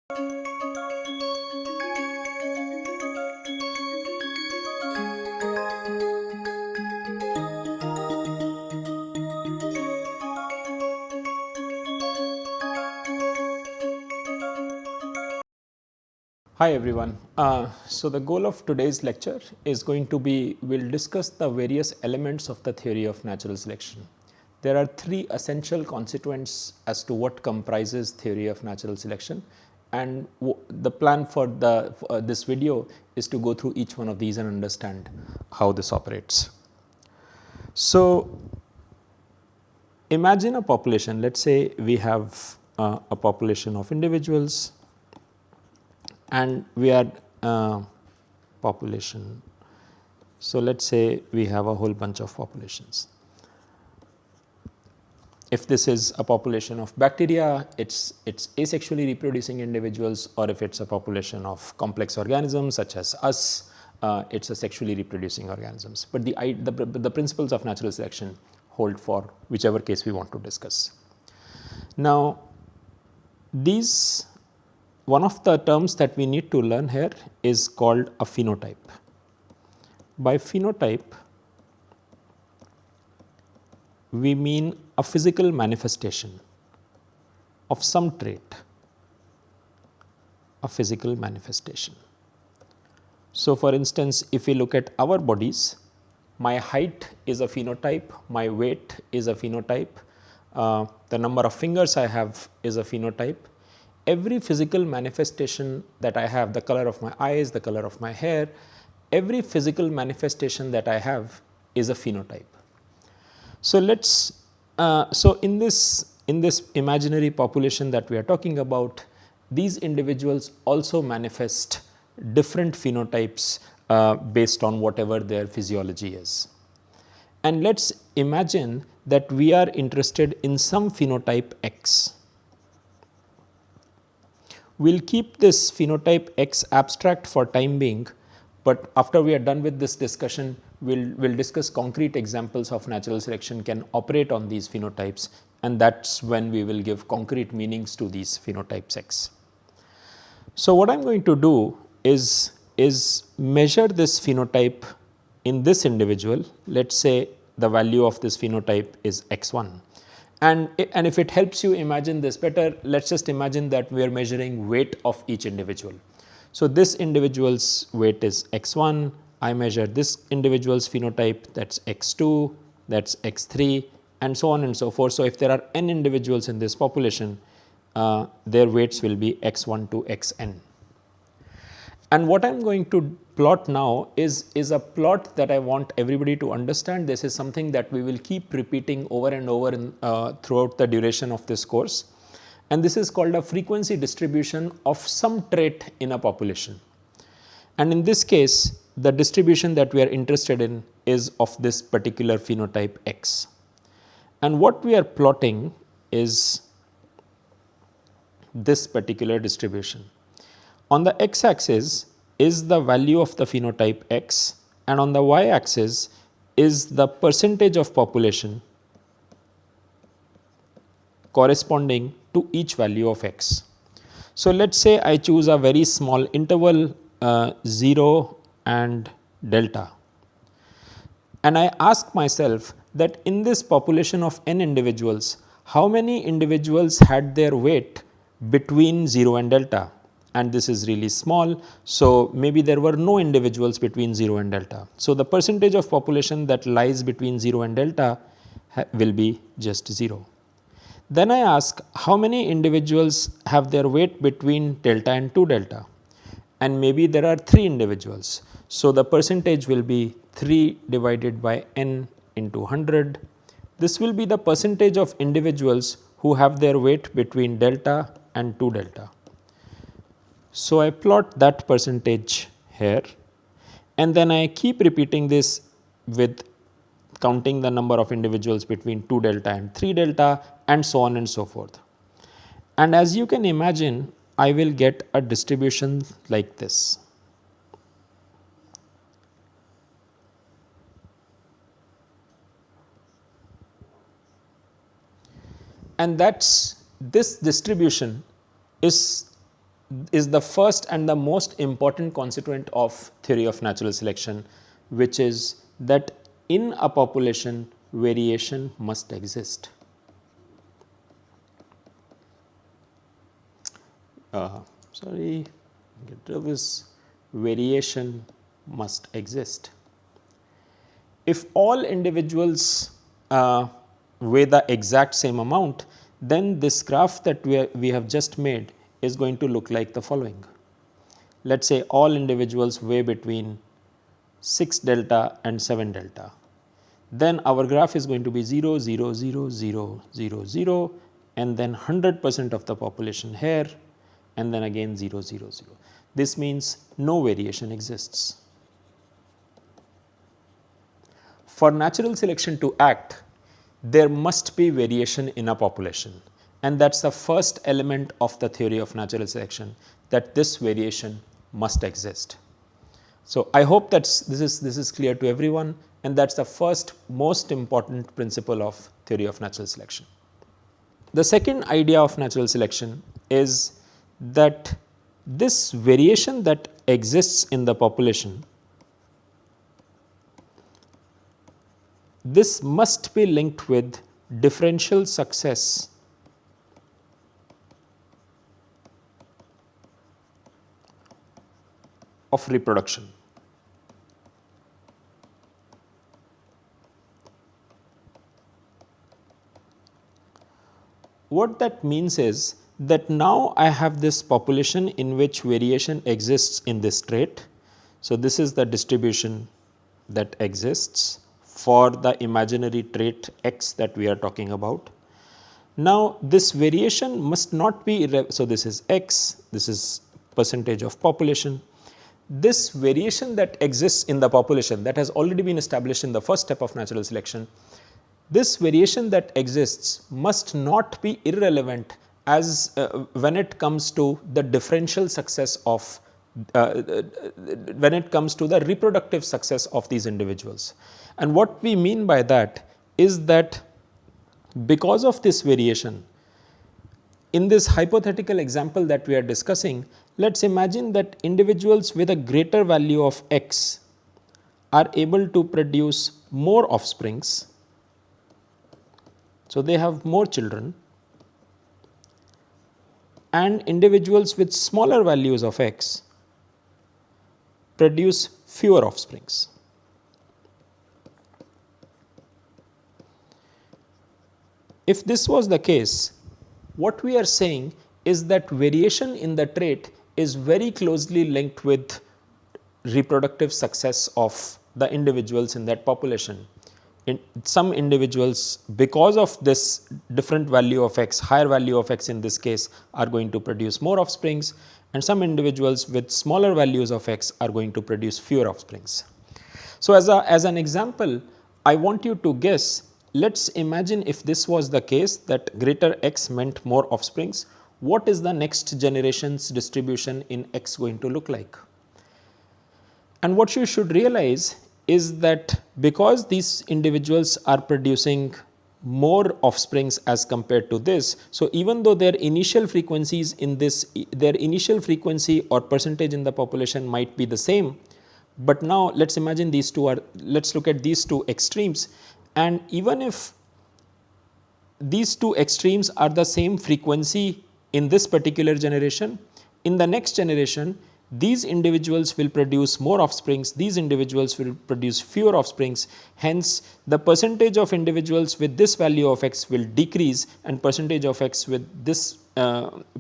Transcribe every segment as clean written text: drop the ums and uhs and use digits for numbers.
Hi everyone. So the goal of today's lecture is going to be, we'll discuss the various elements of the theory of natural selection. There are three essential constituents as to what comprises theory of natural selection, and the plan for this video is to go through each one of these and understand how this operates. So imagine a population. Let's say we have a population of individuals and we are population. So let's say we have a whole bunch of populations. If this is a population of bacteria, it's asexually reproducing individuals, or if it's a population of complex organisms such as us, it's a sexually reproducing organisms. But the principles of natural selection hold for whichever case we want to discuss. Now, one of the terms that we need to learn here is called a phenotype. By phenotype, we mean a physical manifestation of some trait, a physical manifestation. So, for instance, if we look at our bodies, my height is a phenotype, my weight is a phenotype, the number of fingers I have is a phenotype. Every physical manifestation that I have, the color of my eyes, the color of my hair, every physical manifestation that I have is a phenotype. So in this imaginary population that we are talking about, these individuals also manifest different phenotypes based on whatever their physiology is. And let's imagine that we are interested in some phenotype X. We'll keep this phenotype X abstract for time being, but after we are done with this discussion, we'll discuss concrete examples of natural selection can operate on these phenotypes, and that's when we will give concrete meanings to these phenotypes X. So what I'm going to do is measure this phenotype in this individual. Let's say the value of this phenotype is X1. And if it helps you imagine this better, let's just imagine that we are measuring weight of each individual. So this individual's weight is X1, I measure this individual's phenotype, that's X2, that's X3, and so on and so forth. So if there are n individuals in this population, their weights will be X1 to Xn. And what I'm going to plot now is a plot that I want everybody to understand. This is something that we will keep repeating over and over throughout the duration of this course. And this is called a frequency distribution of some trait in a population. And in this case, the distribution that we are interested in is of this particular phenotype X. And what we are plotting is this particular distribution. On the x axis is the value of the phenotype X, and on the y axis is the percentage of population corresponding to each value of X. So let's say I choose a very small interval 0 and delta, and I ask myself that in this population of n individuals, how many individuals had their weight between 0 and delta? And this is really small, so maybe there were no individuals between 0 and delta. So the percentage of population that lies between 0 and delta will be just 0. Then I ask how many individuals have their weight between delta and 2 delta, and maybe there are 3 individuals. So the percentage will be 3 divided by n into 100. This will be the percentage of individuals who have their weight between delta and 2 delta. So I plot that percentage here, and then I keep repeating this with counting the number of individuals between 2 delta and 3 delta, and so on and so forth. And as you can imagine, I will get a distribution like this. And this distribution is is the first and the most important constituent of theory of natural selection, which is that in a population variation must exist. Sorry, get rid of this. Variation must exist. If all individuals weigh the exact same amount, then this graph that we have just made is going to look like the following. Let us say all individuals weigh between 6 delta and 7 delta. Then our graph is going to be 0, 0, 0, 0, 0, 0, and then 100% of the population here, and then again 0, 0, 0. This means no variation exists. For natural selection to act, there must be variation in a population, and that is the first element of the theory of natural selection, that this variation must exist. So, I hope that this is clear to everyone, and that is the first most important principle of theory of natural selection. The second idea of natural selection is that this variation that exists in the population, this must be linked with differential success of reproduction. What that means is that now I have this population in which variation exists in this trait. So, this is the distribution that exists for the imaginary trait x that we are talking about. Now, this variation must not be, so this is x, this is percentage of population. This variation that exists in the population that has already been established in the first step of natural selection, this variation that exists must not be irrelevant as when it comes to the differential success of when it comes to the reproductive success of these individuals. And what we mean by that is that because of this variation, in this hypothetical example that we are discussing, let us imagine that individuals with a greater value of x are able to produce more offsprings. So, they have more children, and individuals with smaller values of x produce fewer offsprings. If this was the case, what we are saying is that variation in the trait is very closely linked with reproductive success of the individuals in that population. In some individuals, because of this different value of x, higher value of x in this case, are going to produce more offsprings, and some individuals with smaller values of x are going to produce fewer offsprings. So, as an example, I want you to guess, let us imagine if this was the case, that greater x meant more offsprings, what is the next generation's distribution in x going to look like? And what you should realize is that because these individuals are producing more offsprings as compared to this, so even though their initial frequencies in this, their initial frequency or percentage in the population might be the same, but now let us imagine these two are, let us look at these two extremes, and even if these two extremes are the same frequency in this particular generation, in the next generation these individuals will produce more offsprings, these individuals will produce fewer offsprings, hence the percentage of individuals with this value of x will decrease, and percentage of x with this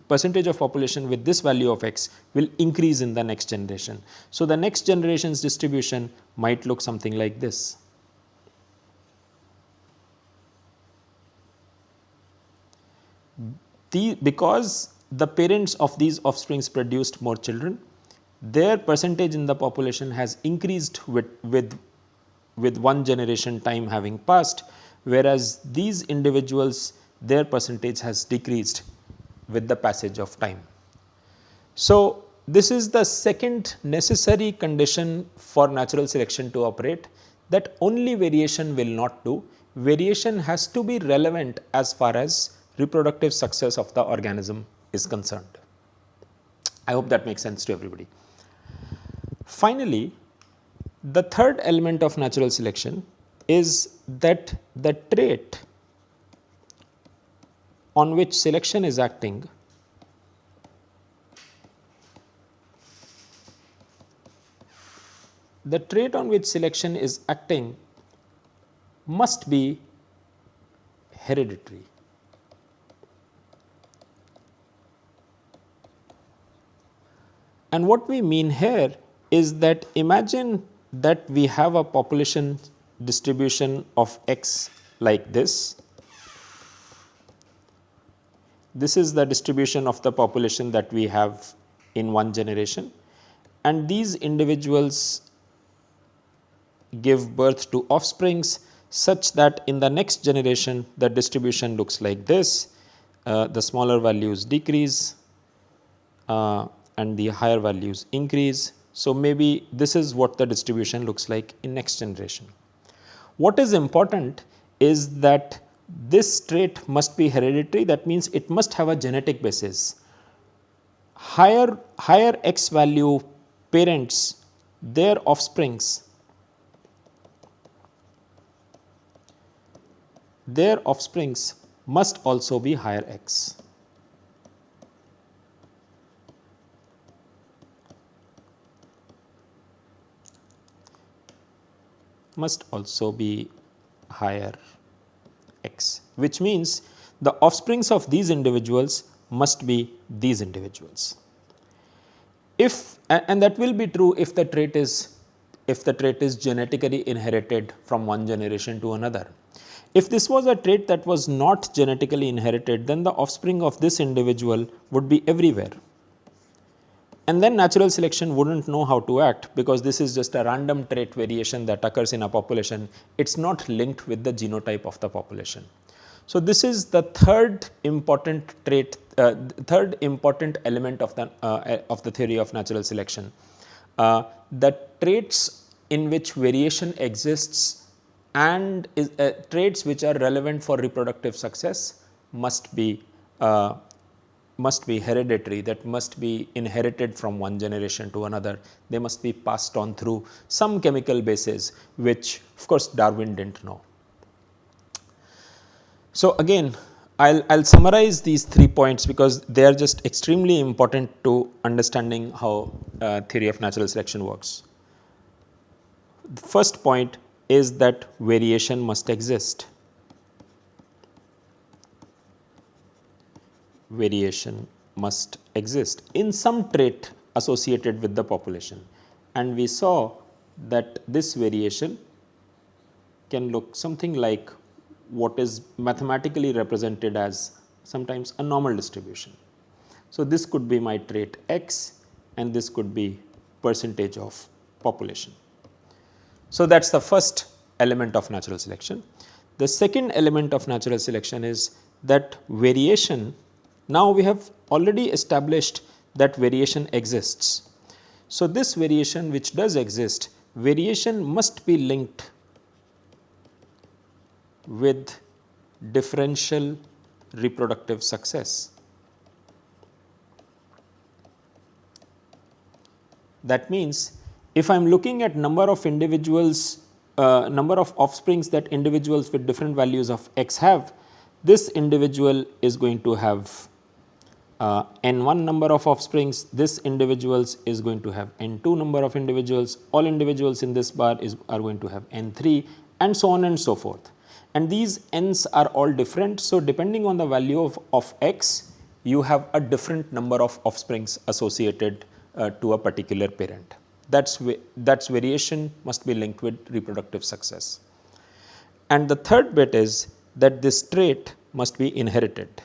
percentage of population with this value of x will increase in the next generation. So, the next generation's distribution might look something like this. Because the parents of these offsprings produced more children, their percentage in the population has increased with one generation time having passed, whereas these individuals, their percentage has decreased with the passage of time. So, this is the second necessary condition for natural selection to operate, that only variation will not do. Variation has to be relevant as far as reproductive success of the organism is concerned. I hope that makes sense to everybody. Finally, the third element of natural selection is that the trait on which selection is acting must be hereditary. And what we mean here is that imagine that we have a population distribution of X like this. This is the distribution of the population that we have in one generation, and these individuals give birth to offsprings such that in the next generation the distribution looks like this. The smaller values decrease and the higher values increase. So, maybe this is what the distribution looks like in next generation. What is important is that this trait must be hereditary, that means it must have a genetic basis. Higher X value parents, their offsprings must also be higher X. Must also be higher X, which means the offsprings of these individuals must be these individuals. If, and that will be true if the trait is genetically inherited from one generation to another. If this was a trait that was not genetically inherited, then the offspring of this individual would be everywhere. And then natural selection wouldn't know how to act, because this is just a random trait variation that occurs in a population. It's not linked with the genotype of the population. So, this is the third important trait, third important element of the theory of natural selection. The traits in which variation exists and traits which are relevant for reproductive success must be hereditary, that must be inherited from one generation to another. They must be passed on through some chemical basis, which of course Darwin didn't know. So, again I'll summarize these 3 points because they are just extremely important to understanding how theory of natural selection works. The first point is that variation must exist. Variation must exist in some trait associated with the population, and we saw that this variation can look something like what is mathematically represented as sometimes a normal distribution. So, this could be my trait X and this could be percentage of population. So, that is the first element of natural selection. The second element of natural selection is that variation. Now, we have already established that variation exists. So, this variation which does exist, variation must be linked with differential reproductive success. That means, if I am looking at number of individuals, number of offsprings that individuals with different values of X have, this individual is going to have n1 number of offsprings, this individuals is going to have n2 number of individuals, all individuals in this bar are going to have n3, and so on and so forth. And these n's are all different. So, depending on the value of X, you have a different number of offsprings associated to a particular parent. That's variation must be linked with reproductive success. And the third bit is that this trait must be inherited.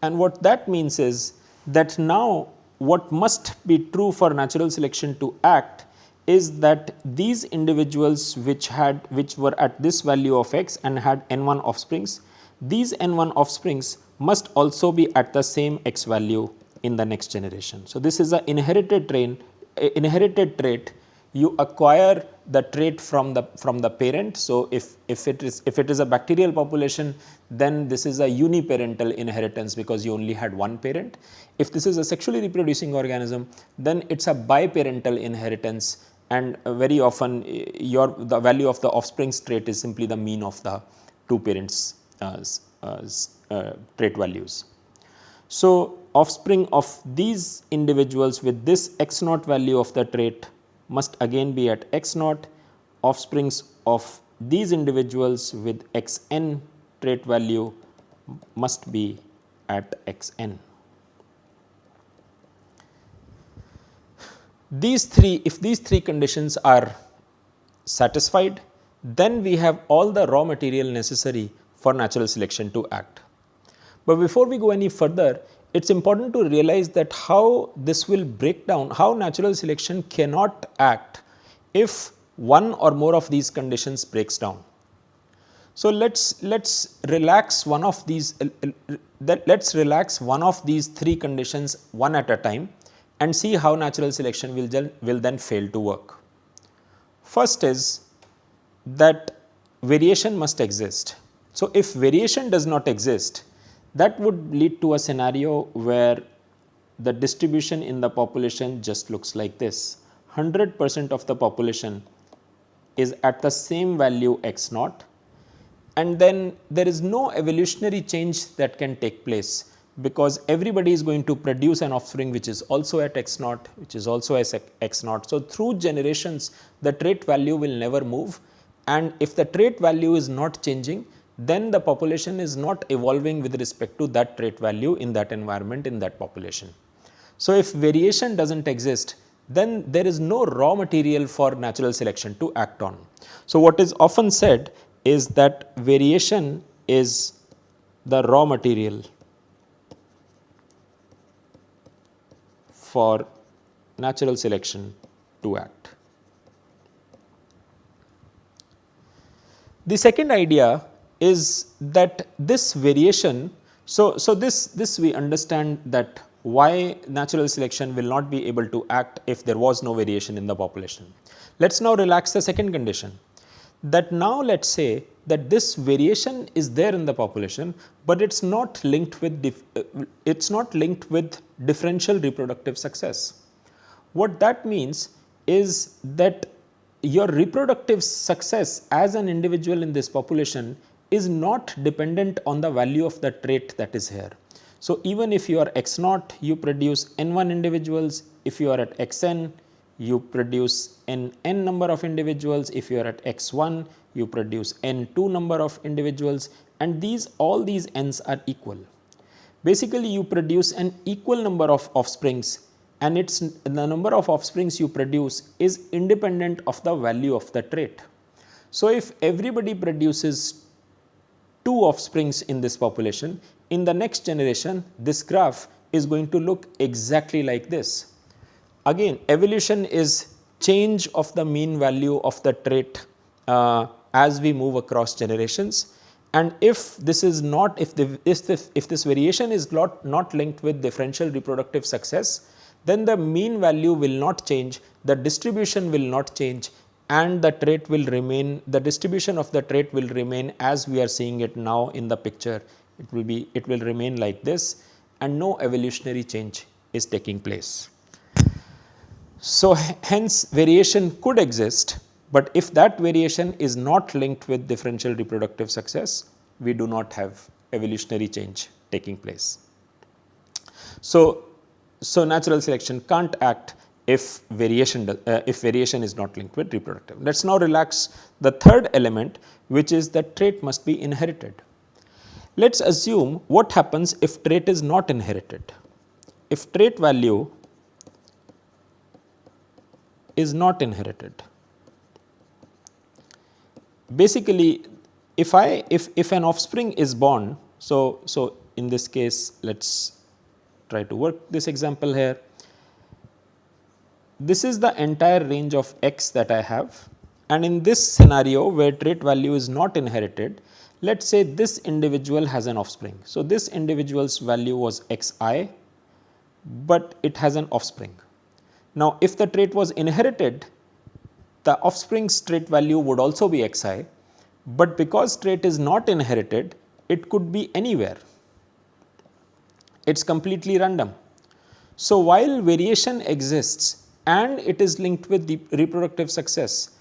And what that means is that now what must be true for natural selection to act is that these individuals which were at this value of X and had n1 offsprings, these n1 offsprings must also be at the same X value in the next generation. So, this is an inherited trait. you acquire the trait from the parent. So, if it is a bacterial population, then this is a uniparental inheritance because you only had one parent. If this is a sexually reproducing organism, then it is a biparental inheritance, and very often the value of the offspring's trait is simply the mean of the two parents' trait values. So, offspring of these individuals with this x naught value of the trait must again be at x naught, offsprings of these individuals with x n trait value must be at x n. If these three conditions are satisfied, then we have all the raw material necessary for natural selection to act. But before we go any further, it is important to realize that how this will break down, how natural selection cannot act if one or more of these conditions breaks down. So, let's relax one of these three conditions one at a time and see how natural selection will then fail to work. First is that variation must exist. So, if variation does not exist, that would lead to a scenario where the distribution in the population just looks like this. 100% of the population is at the same value x naught, and then there is no evolutionary change that can take place because everybody is going to produce an offspring which is also at x naught, which is also at x naught. So, through generations the trait value will never move, and if the trait value is not changing, then the population is not evolving with respect to that trait value in that environment, in that population. So, if variation does not exist, then there is no raw material for natural selection to act on. So, what is often said is that variation is the raw material for natural selection to act. The second idea is that this variation, so this we understand that why natural selection will not be able to act if there was no variation in the population. Let us now relax the second condition, that now let us say that this variation is there in the population, but it is not linked with differential reproductive success. What that means is that your reproductive success as an individual in this population is not dependent on the value of the trait that is here. So, even if you are x naught, you produce n1 individuals. If you are at xn, you produce n number of individuals. If you are at x1, you produce n2 number of individuals, and all these n's are equal. Basically, you produce an equal number of offsprings, and the number of offsprings you produce is independent of the value of the trait. So, if everybody produces 2 offsprings in this population, in the next generation this graph is going to look exactly like this. Again, evolution is change of the mean value of the trait as we move across generations, and if this is not, if this variation is not linked with differential reproductive success, then the mean value will not change, the distribution will not change, and the trait will remain, the distribution of the trait will remain as we are seeing it now in the picture. It will remain like this, and no evolutionary change is taking place. So, hence variation could exist, but if that variation is not linked with differential reproductive success, we do not have evolutionary change taking place. So, natural selection can't act if variation is not linked with reproductive. Let us now relax the third element, which is that trait must be inherited. Let us assume what happens if trait is not inherited. If trait value is not inherited, basically if an offspring is born, so in this case let us try to work this example here. This is the entire range of x that I have, and in this scenario where trait value is not inherited, let us say this individual has an offspring. So, this individual's value was xi, but it has an offspring. Now, if the trait was inherited, the offspring's trait value would also be xi, but because trait is not inherited, it could be anywhere. It is completely random. So, while variation exists and it is linked with the reproductive success,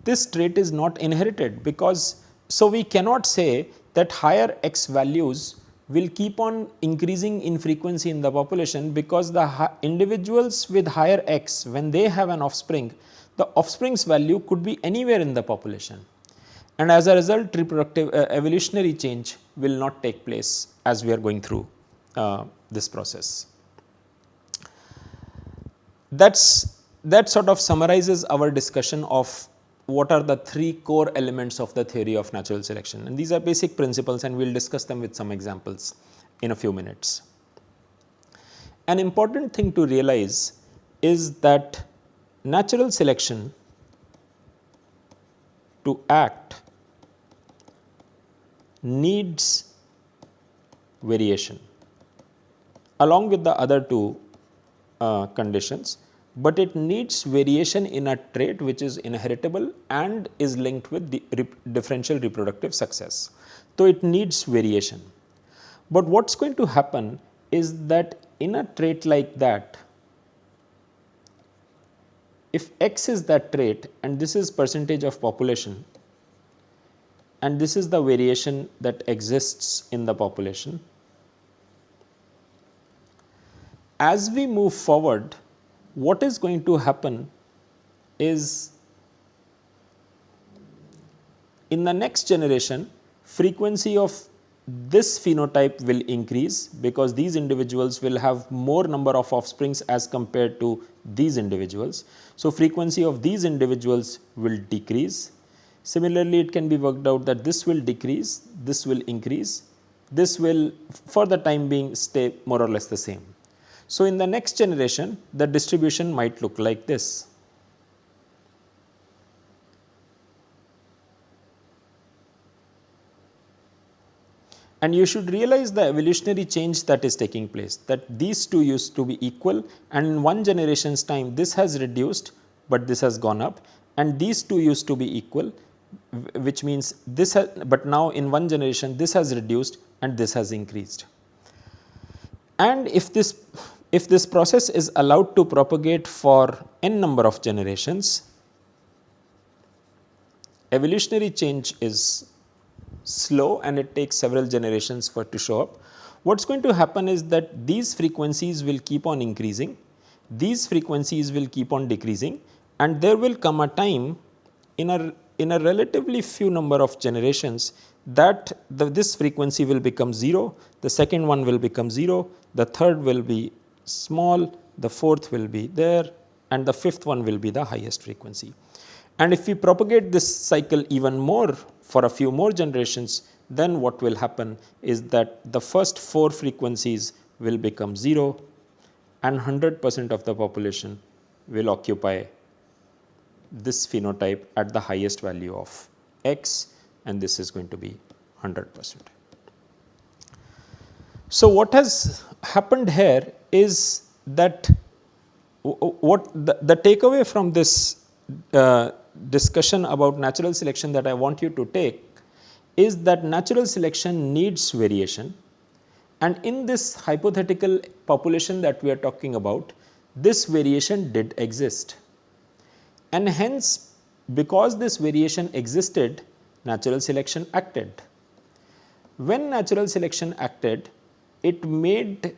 this trait is not inherited, because so we cannot say that higher x values will keep on increasing in frequency in the population, because the individuals with higher x, when they have an offspring, the offspring's value could be anywhere in the population, and as a result reproductive evolutionary change will not take place as we are going through this process. That sort of summarizes our discussion of what are the 3 core elements of the theory of natural selection, and these are basic principles, and we will discuss them with some examples in a few minutes. An important thing to realize is that natural selection to act needs variation along with the other 2 conditions, but it needs variation in a trait which is inheritable and is linked with the differential reproductive success. So, it needs variation, but what is going to happen is that in a trait like that, if x is that trait and this is percentage of population and this is the variation that exists in the population, as we move forward, what is going to happen is in the next generation frequency of this phenotype will increase, because these individuals will have more number of offsprings as compared to these individuals. So, frequency of these individuals will decrease. Similarly, it can be worked out that this will decrease, this will increase, this will for the time being stay more or less the same. So, in the next generation the distribution might look like this. And you should realize the evolutionary change that is taking place, that these 2 used to be equal, and in one generation's time this has reduced, but this has gone up, and these 2 used to be equal, which means this has, but now in one generation this has reduced and this has increased. And if this process is allowed to propagate for n number of generations, evolutionary change is slow and it takes several generations for it to show up. What is going to happen is that these frequencies will keep on increasing, these frequencies will keep on decreasing, and there will come a time in a relatively few number of generations that this frequency will become 0, the second one will become 0, the third will be small, the fourth will be there, and the fifth one will be the highest frequency. And if we propagate this cycle even more for a few more generations, then what will happen is that the first 4 frequencies will become 0 and 100% of the population will occupy this phenotype at the highest value of x, and this is going to be 100%. So, what has happened here is that what the takeaway from this discussion about natural selection that I want you to take is that natural selection needs variation, and in this hypothetical population that we are talking about, this variation did exist, and hence because this variation existed, natural selection acted. When natural selection acted, it made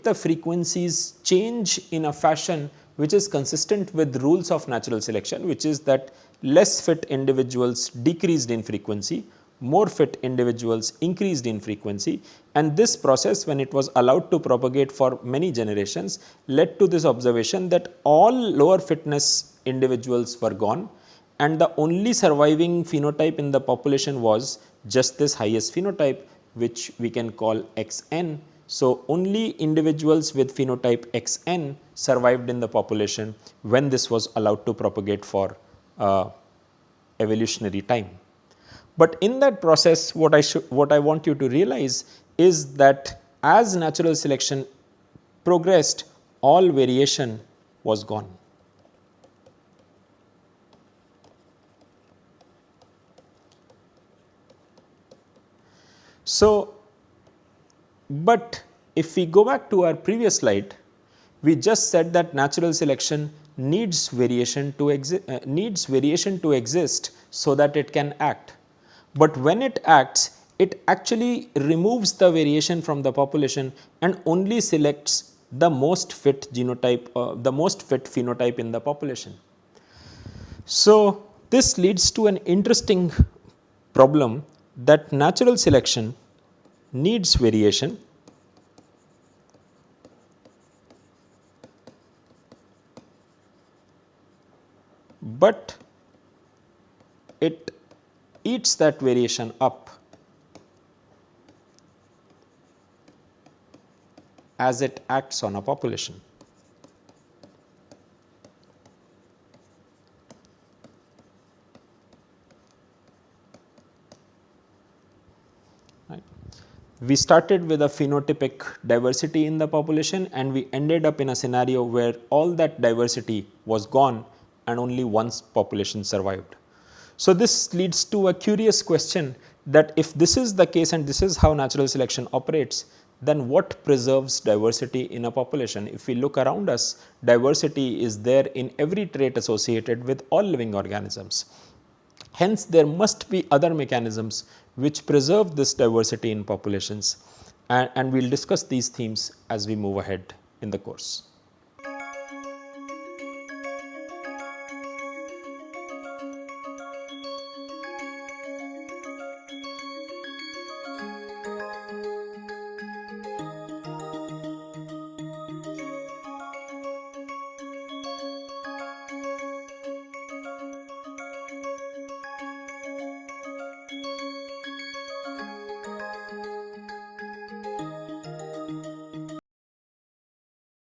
the frequencies change in a fashion which is consistent with rules of natural selection, which is that less fit individuals decreased in frequency, more fit individuals increased in frequency, and this process, when it was allowed to propagate for many generations, led to this observation that all lower fitness individuals were gone and the only surviving phenotype in the population was just this highest phenotype, which we can call xn. So, only individuals with phenotype xn survived in the population when this was allowed to propagate for evolutionary time. But in that process, what I want you to realize is that as natural selection progressed, all variation was gone. So, but if we go back to our previous slide, we just said that natural selection needs variation to exist so that it can act. But when it acts, it actually removes the variation from the population and only selects the most fit genotype, the most fit phenotype in the population. So, this leads to an interesting problem that natural selection needs variation, but it eats that variation up as it acts on a population. Right. We started with a phenotypic diversity in the population and we ended up in a scenario where all that diversity was gone and only one population survived. So, this leads to a curious question that if this is the case and this is how natural selection operates, then what preserves diversity in a population? If we look around us, diversity is there in every trait associated with all living organisms. Hence, there must be other mechanisms which preserve this diversity in populations, and we will discuss these themes as we move ahead in the course.